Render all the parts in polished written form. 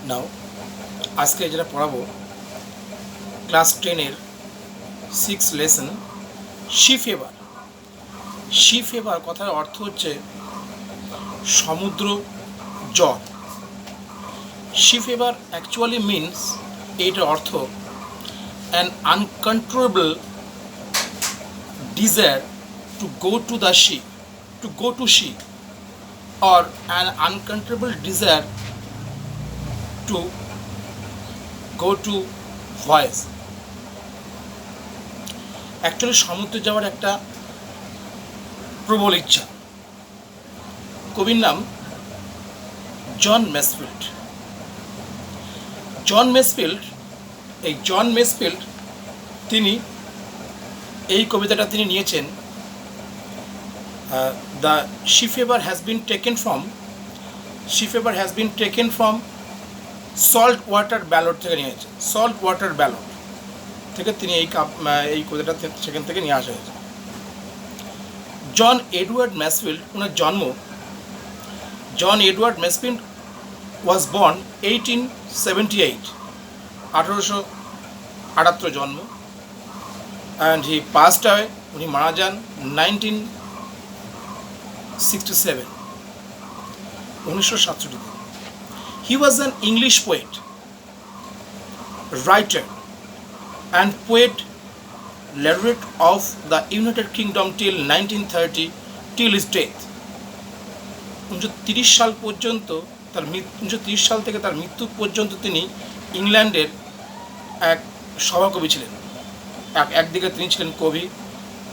নাও আজকে যেটা পড়াবো ক্লাস 10-এর 6 lesson sea fever. Sea fever কথার অর্থ হচ্ছে সমুদ্র জল। সি ফেভার অ্যাকচুয়ালি মিনস, এইটার অর্থ an uncontrollable desire to go to the sea, to go to sea, or an uncontrollable desire to go to voyage. Actually সমুদ্রে যাওয়ার একটা প্রবল ইচ্ছা। কবির নাম জন মেসফিল্ড। জন মেসফিল্ড তিনি এই কবিতাটা তিনি নিয়েছেন the sea favour has been taken from salt water ballot থেকে নিয়েছেন। সল্ট ওয়াটার ব্যালট থেকে তিনি এই কবিতাটা সেখান থেকে নিয়ে আসা হয়েছে। জন এডওয়ার্ড ম্যাসফিল্ড, ওনার জন্ম, জন এডওয়ার্ড ম্যাসফিল্ড ওয়াজ বর্ন 1878, 1878 জন্ম, অ্যান্ড হি পাস্ট অ্যাওয়ে, উনি মারা যান 1967, 1967। He was an English poet, writer and poet laureate of the United Kingdom till 1930, till his death। 1930 সাল পর্যন্ত, 1930 সাল থেকে তার মৃত্যু পর্যন্ত তিনি ইংল্যান্ডের এক সভাকবি ছিলেন। একদিকে তিনি ছিলেন কবি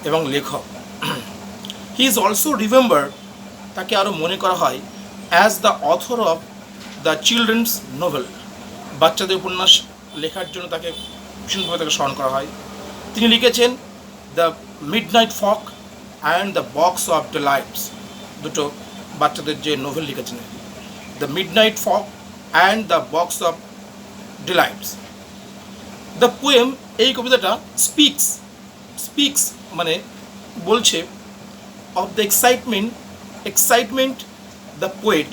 এবং লেখক। হি ইজ অলসো রিমেম্বার, তাকে আরও মনে করা হয় as the author of the children's novel. বাচ্চাদের উপন্যাস লেখার জন্য তাকে ভীষণভাবে তাকে স্মরণ করা হয়। তিনি লিখেছেন the midnight folk and the box of delights, দুটো বাচ্চাদের যে নোভেল লিখেছেন, the midnight folk and the box of delights. The poem, এই কবিতাটা স্পিক্স মানে বলছে of the excitement the poet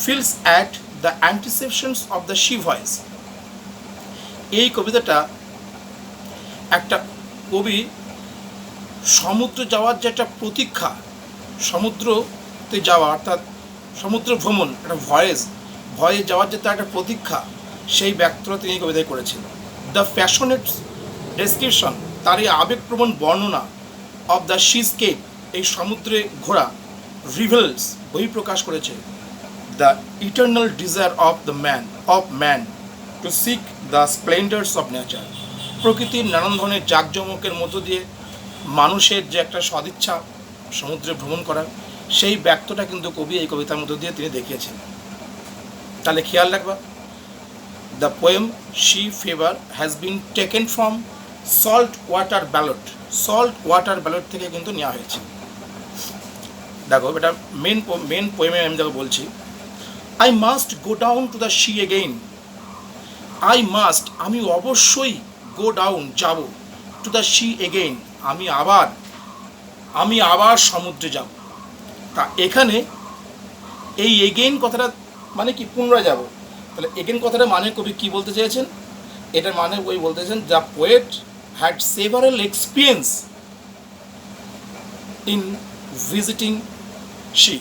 feels at the anticipations of the sea voice. এই কবিতাটা একটা কবি সমুদ্র যাওয়ার যে একটা প্রতীক্ষা, সমুদ্রতে যাওয়া অর্থাৎ সমুদ্র ভ্রমণ, একটা ভয়ে যাওয়ার যে তার একটা প্রতীক্ষা, সেই ব্যক্তটা তিনি এই কবিতায় করেছেন। দ্য প্যাশনেট ডেসক্রিপশন, তার এই আবেগপ্রবণ বর্ণনা অফ দ্য সিস্কেপ, এই সমুদ্রে ঘোরা, রিভেলস, বহিঃপ্রকাশ করেছে the eternal desire of man to seek the splendours of nature. প্রকৃতির নানান ধরনের জাঁকজমকের মধ্য দিয়ে মানুষের যে একটা সদিচ্ছা সমুদ্রে ভ্রমণ করার, সেই ব্যক্তটা কিন্তু কবি এই কবিতার মধ্য দিয়ে তিনি দেখিয়েছেন। তাহলে খেয়াল রাখবা, the poem C favour has been taken from salt water ballot থেকে কিন্তু নেওয়া হয়েছে। দেখো, এটা মেন পোয়েমে আমি দেখো বলছি, I must go down to the sea again. আমি অবশ্যই গো ডাউন, যাব, টু দ্য সি এগেইন, আমি আবার সমুদ্রে যাব। তা এখানে এই এগেইন কথাটা মানে কি, পুনরায় যাব। তাহলে এগেইন কথাটা মানে কবি কি বলতে চেয়েছেন? এটার মানে ওই বলতে চাইছেন the poet had several experience in visiting sea,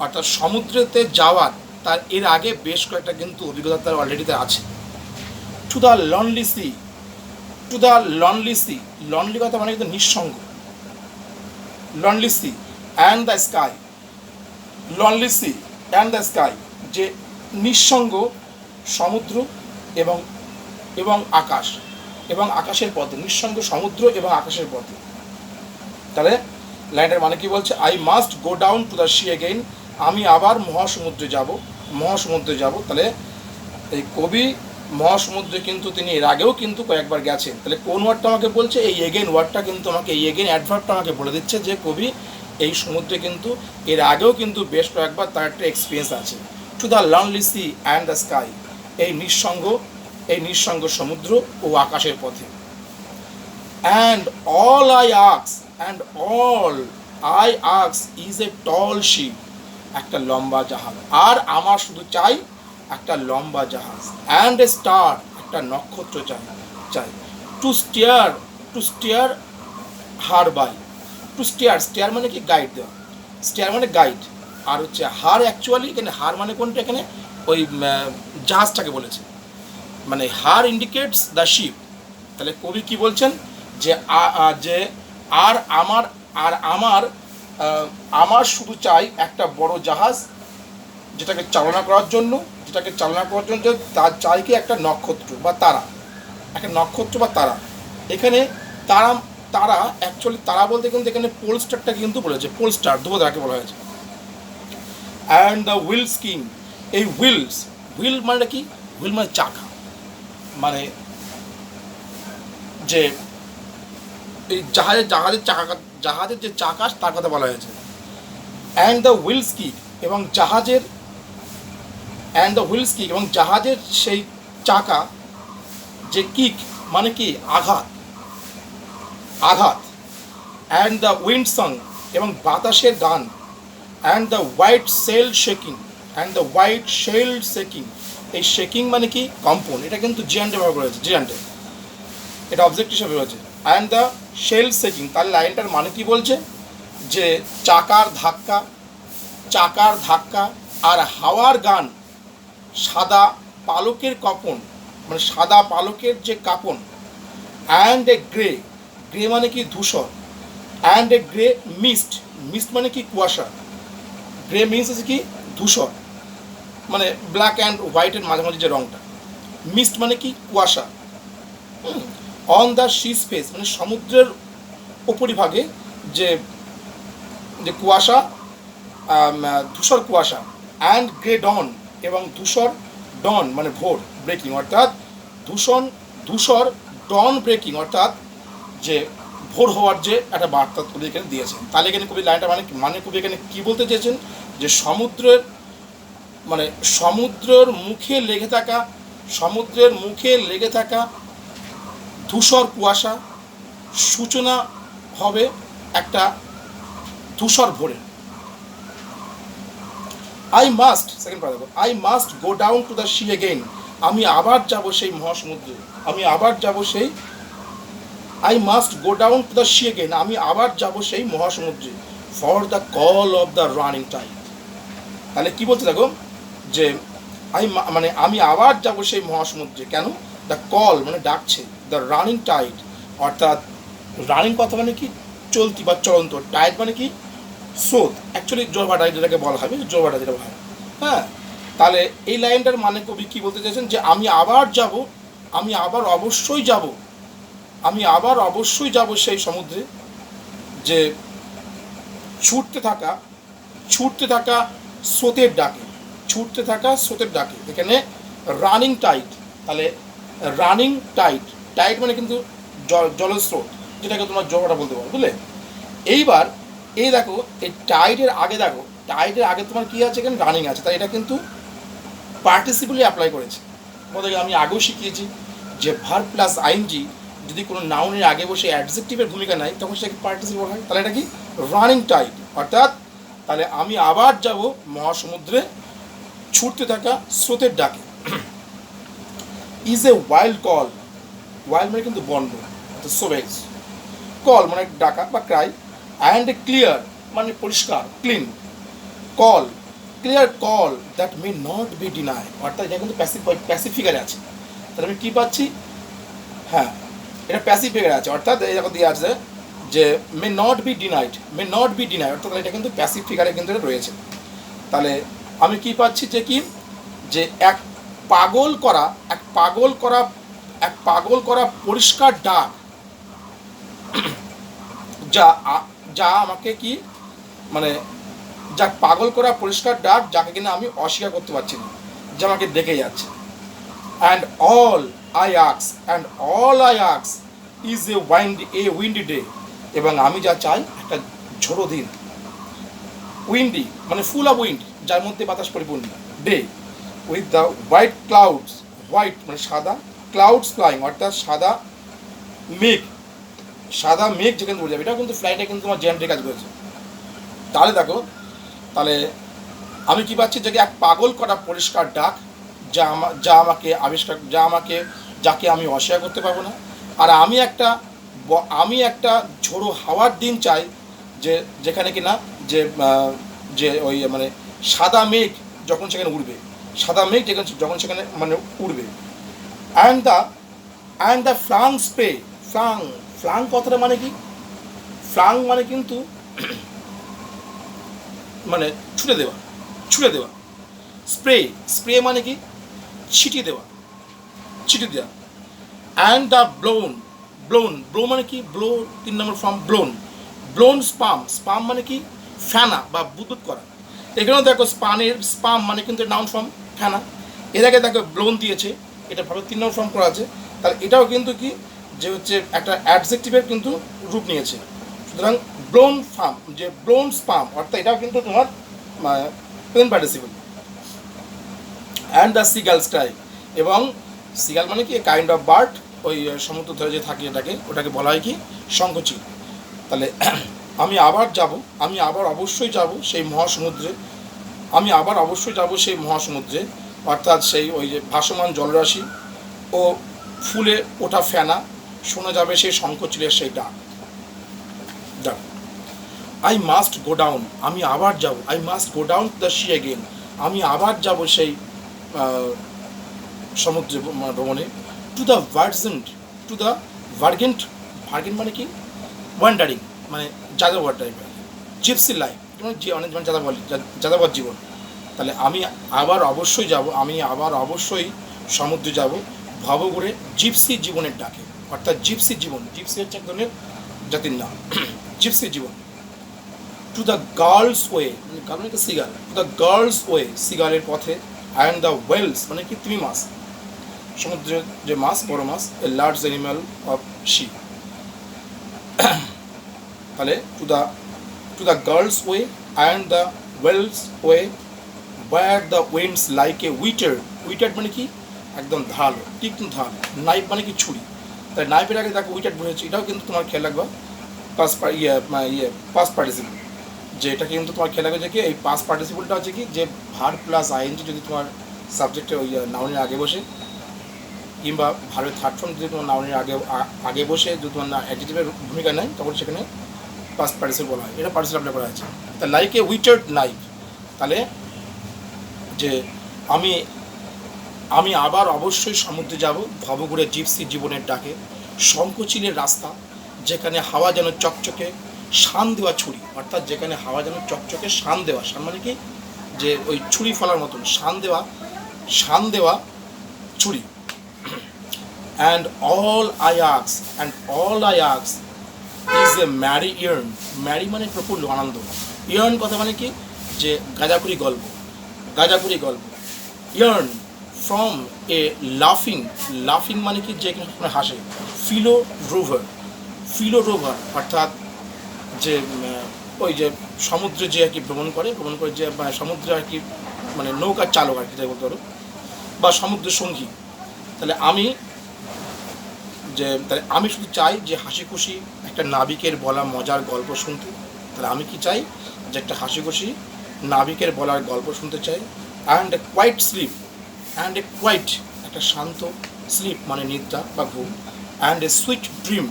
অর্থাৎ সমুদ্রেতে যাওয়ার তার এর আগে বেশ কয়েকটা কিন্তু অভিজ্ঞতা তার অলরেডি তার আছে। To the lonely sea, lonely কথা মানে কিন্তু নিঃসঙ্গ। Lonely sea and the sky, যে নিঃসঙ্গ সমুদ্র এবং আকাশ এবং আকাশের পথে, নিঃসঙ্গ সমুদ্র এবং আকাশের পথে। তাহলে লাইনের মানে কি বলছে? I must go down to the sea again, আমি আবার মহাসমুদ্রে যাব। তাহলে এই কবি মহাসমুদ্রে কিন্তু তিনি এর আগেও কিন্তু কয়েকবার গেছেন। তাহলে কোন ওয়ার্ডটা আমাকে বলছে? এই এগেইন ওয়ার্ডটা কিন্তু আমাকে, এই এগেইন অ্যাডভার্বটা আমাকে বলে দিচ্ছে যে কবি এই সমুদ্রে কিন্তু এর আগেও কিন্তু বেশ কয়েকবার তার একটা এক্সপিরিয়েন্স আছে। To the lonely sea and the sky, এই নিঃসঙ্গ সমুদ্র ও আকাশের পথে। And all I ask is a tall ship একটা লম্বা জাহাজ, আর আমার শুধু চাই একটা লম্বা জাহাজ, অ্যান্ড এ স্টার, একটা নক্ষত্র চাই চাই to steer her by. To steer মানে কি গাইড দেওয়া, স্টিয়ার মানে গাইড, আর হচ্ছে হার অ্যাকচুয়ালি এখানে হার মানে কোনটা, এখানে ওই জাহাজটাকে বলেছে, মানে হার ইন্ডিকেটস দ্য শিপ। তাহলে কবি কি বলছেন যে যে আর আমার আর আমার আমার শুধু চাই একটা বড় জাহাজ, যেটাকে চালনা করার জন্য তার চাই কি একটা নক্ষত্র বা তারা, একটা নক্ষত্র বা তারা। এখানে তারা তারা অ্যাকচুয়ালি তারা বলতে কিন্তু এখানে পোল স্টারটাকে কিন্তু বলেছে, পোল স্টার ধ্রুবতারাকে বলা হয়েছে। অ্যান্ড দ্য হুইলস কিং, এই হুইল মানে কি, হুইল মানে চাকা, মানে যে এই জাহাজের যে চাকা তার কথা বলা হয়েছে। অ্যান্ড দ্য হুইলস কিক, এবং জাহাজের সেই চাকা, যে কিক মানে কি আঘাত। অ্যান্ড দ্য উইন্ড সং, এবং বাতাসের গান। And the white shell shaking, এই শেকিং মানে কি কম্পন, এটা কিন্তু জিয়ান্টে ব্যবহার করা হয়েছে, এটা অবজেক্ট হিসেবে রয়েছে। অ্যান্ড দ্য শেল শেকিং, তার লাইনটার মানে কি বলছে যে চাকার ধাক্কা আর হাওয়ার গান, সাদা পালকের কপন, মানে সাদা পালকের যে কাঁপন। অ্যান্ড এ গ্রে মানে কি ধূসর। অ্যান্ড এ গ্রে মিস্ট মানে কি কুয়াশা। গ্রে মিন্স হচ্ছে কি ধূসর, মানে ব্ল্যাক অ্যান্ড হোয়াইটের মাঝামাঝি যে রঙটা। মিস্ট মানে কি কুয়াশা। অন দ্য সি স্পেস, মানে সমুদ্রের উপরিভাগে যে কুয়াশা, ধূসর কুয়াশা। অ্যান্ড গ্রে ডন, এবং ধূসর ডন মানে ভোর ব্রেকিং, অর্থাৎ ধূসর ডন ব্রেকিং, অর্থাৎ যে ভোর হওয়ার যে একটা বার্তা কবি এখানে দিয়েছেন। তাহলে এখানে কবি লাইনটা মানে কবি এখানে কী বলতে চেয়েছেন, যে সমুদ্রের মুখে লেগে থাকা ধূসর কুয়াশা সূচনা হবে একটা ধূসর ভোরের। I must go down to the sea again, আমি আবার যাব সেই মহাসমুদ্রে, I must go down to the sea again, আমি আবার যাব সেই মহাসমুদ্রে। For the call of the running tide, তাহলে কি বলতে থাকো, যে আমি আবার যাব সেই মহাসমুদ্রে, কেন, দ্য কল মানে ডাকছে, দ্য রানিং টাইড, অর্থাৎ রানিং কথা মানে কি চলতি বা চলন্ত, টাইড মানে কি স্রোত, অ্যাকচুয়ালি জোয়ার যেটাকে বলা হবে, জোয়ার যেটা বলা হয়। হ্যাঁ, তাহলে এই লাইনটার মানে কবি কী বলতে চাইছেন, যে আমি আবার অবশ্যই যাব সেই সমুদ্রে, যে ছুটতে থাকা স্রোতের ডাকে, এখানে রানিং টাইড, তাহলে রানিং টাইড মানে কিন্তু জলস্রোত, যেটাকে তোমার জোয়ারটা বলতে পারো, বুঝলে। এইবার এই দেখো, এই টাইডের আগে তোমার কী আছে, এখানে রানিং আছে, তাই এটা কিন্তু পার্টিসিপলি অ্যাপ্লাই করেছে। তোমাদেরকে আমি আগেও শিখিয়েছি যে ভার্ব প্লাস আইএনজি যদি কোনো নাউনের আগে বসে অ্যাডজেক্টিভের ভূমিকা নেয়, তখন সেটাকে পার্টিসিপল হয়। তাহলে এটা কি রানিং টাইড, অর্থাৎ তাহলে আমি আবার যাব মহাসমুদ্রে ছুটতে থাকা স্রোতের ডাকে। Is a wild call, wild মানে কিন্তু বন্ধ, অর্থাৎ সোভেজ, কল মানে ডাকা বা ক্রাই। অ্যান্ড এ ক্লিয়ার মানে পরিষ্কার, clean call, clear call that may not be deny, অর্থাৎ এটা কিন্তু প্যাসিভ ফিগারে আছে। তাহলে আমি কী পাচ্ছি, হ্যাঁ এটা প্যাসিভ ফিগারে আছে, অর্থাৎ এই দেখো দিয়ে আছে যে মে নট বি ডিনাইড, অর্থাৎ এটা কিন্তু প্যাসিভ ফিগারে কিন্তু এটা রয়েছে। তাহলে আমি কি পাচ্ছি, যে এক পাগল করা পরিষ্কার ডাক, যা আমাকে কি মানে যা পাগল করা পরিষ্কার ডাক, যাকে কিনা আমি অস্বীকার করতে পারছি না, যে আমাকে ডেকে যাচ্ছে। অ্যান্ড অল আই আক্স ইজ এ উইন্ডি ডে, এবং আমি যা চাই একটা ঝোড়ো দিন, উইন্ডি মানে ফুল অফ উইন্ড, যার মধ্যে বাতাস পরিপূর্ণ, ডে উইথ দ্য হোয়াইট মানে সাদা ক্লাউডস ফ্লাইং, অর্থাৎ সাদা মেঘ যেখানে উড়ে যাবে, এটাও কিন্তু ফ্লাইটে কিন্তু তোমার জেন্টে কাজ করেছে। তাহলে দেখো, তাহলে আমি কি পাচ্ছি যে এক পাগল করা পরিষ্কার ডাক, যা আমাকে আবিষ্কার, যাকে আমি অস্বীকার করতে পারবো না। আর আমি একটা ঝোড়ো হাওয়ার দিন চাই, যেখানে কিনা যে ওই মানে সাদা মেঘ যখন সেখানে উড়বে, সাদা মেঘ যখন সেখানে মানে উড়বে। And the flung spray, flung কথাটা মানে কি? ফ্লাং মানে কিন্তু মানে ছুঁড়ে দেওয়া। স্প্রে মানে কি? ছিটিয়ে দেওয়া। অ্যান্ড দ্য ব্লোন মানে কি? 3 নম্বর ফর্ম ব্লোন স্পাম মানে কি? ফেনা বা বুদবুদ করা। এখানেও দেখো স্পাম মানে কিন্তু নাউন ফর্ম ফেনা। এর আগে দেখো ব্লোন দিয়েছে, এটা ভাবে 3 নম্বর ফর্ম করা আছে। তাহলে এটাও কিন্তু কি যে হচ্ছে একটা অ্যাডজেক্টিভের কিন্তু রূপ নিয়েছে। সুতরাং ব্লোন স্পাম অর্থাৎ এটাও কিন্তু তোমার present participle. And the seagulls Cry, এবং সিগাল মানে কি? কাইন্ড অফ বার্ড, ওই সমুদ্র ধরে যে থাকে ওটাকে বলা হয় কি? শঙ্খচিল। তাহলে আমি আবার অবশ্যই যাব সেই মহাসমুদ্রে, অর্থাৎ সেই ওই যে ভাসমান জলরাশি ও ফুলে ওঠা ফেনা, শোনা যাবে সেই শঙ্খচিলের সেই ডাক। আই মাস্ট গো ডাউন, আমি আবার যাব, I must go down to the C again, আমি আবার যাব সেই সমুদ্রে ভ্রমণে। টু দ্য ভার্গেন্ট মানে কি? ওয়ান্ডারিং মানে যাযাবর টাইপের, জিপসি লাইফ মানে যে অনেক মানে যাযাবর জীবন। তাহলে আমি আবার অবশ্যই সমুদ্রে যাব, ভব করে জিপসি জীবনের ডাকে, অর্থাৎ জিপসি হচ্ছে এক ধরনের জাতির নাম। জিপসি জীবন। টু দ্য গার্লস ওয়ে মানে seagull, to the gull's way সিগালের পথে। অ্যান্ড দ্য ওয়েলস মানে কি? তিমি মাছ, সমুদ্রের যে মাছ, বড় মাছ, a large animal of sea. তাহলে to the gull's way and the whale's way, where the wind's like a whetted মানে কি? একদম ধারালো, তীক্ষ্ণ ধারালো। নাইফ মানে কি? ছুরি। তাই নাইফের আগে দেখো উইটার বলেছে, এটাও কিন্তু তোমার খেয়াল রাখবা পাস্ট পার্টিসিপল, যে এটা কিন্তু তোমার খেয়াল রাখবে যে কি এই পাস্ট পার্টিসিপলটা হচ্ছে কি যে ভার্ব প্লাস আইএনজি যদি তোমার সাবজেক্টে ওই নাউনের আগে বসে, কিংবা ভার্বের থার্ড ফর্ম যদি তোমার নাউনের আগে বসে যদি তোমার অ্যাডজেক্টিভের ভূমিকা নেয়, তখন সেখানে পাস্ট পার্টিসিপল বলা হয়। এটা পার্টিসিপল অ্যাপ্লাই করা আছে। তা লাইক এ উইটার্ড নাইফ, তাহলে যে আমি আবার অবশ্যই সমুদ্রে যাব, ভবঘুরে জিপসি জীবনের ডাকে। শঙ্খচিলের রাস্তা, যেখানে হাওয়া যেন চকচকে শান দেওয়া ছুরি, অর্থাৎ যেখানে হাওয়া যেন চকচকে শান মানে কি? যে ওই ছুরি ফলার মতন শান দেওয়া ছুরি। And all I ask is a merry মানে প্রফুল্ল আনন্দ। ইয়ার্ন কথা মানে কি? যে গাঁজাখুরি গল্প। ইয়ার্ন ফ্রম এ লাফিং মানে কি? যে হাসে। ফিলো রোভার অর্থাৎ যে ওই যে সমুদ্রে যে আর কি ভ্রমণ করে যে সমুদ্রে আর কি মানে নৌকার চালক আর কি তাই বলতে পারো, বা সমুদ্র সঙ্গী। তাহলে আমি শুধু চাই যে হাসি খুশি একটা নাবিকের বলা মজার গল্প শুনতে। তাহলে আমি কি চাই? যে একটা হাসি খুশি নাবিকের বলার গল্প শুনতে চাই। অ্যান্ড এ কোয়াইট একটা শান্ত স্লিপ মানে নিদ্রা বা ঘুম। অ্যান্ড এ সুইট ড্রিম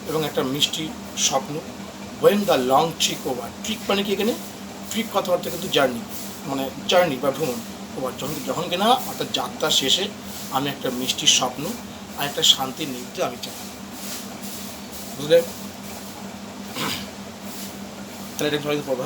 এবং একটা মিষ্টি স্বপ্ন। When the long trick over, trick মানে কি? এখানে ট্রিক কথা অর্থে কিন্তু জার্নি বা ভ্রমণ ওভার, যখন কিনা অর্থাৎ যাত্রা শেষে আমি একটা মিষ্টি স্বপ্ন আর একটা শান্তির নিদ্রা আমি চাই। বুঝলে? তাহলে এটা পড়বো।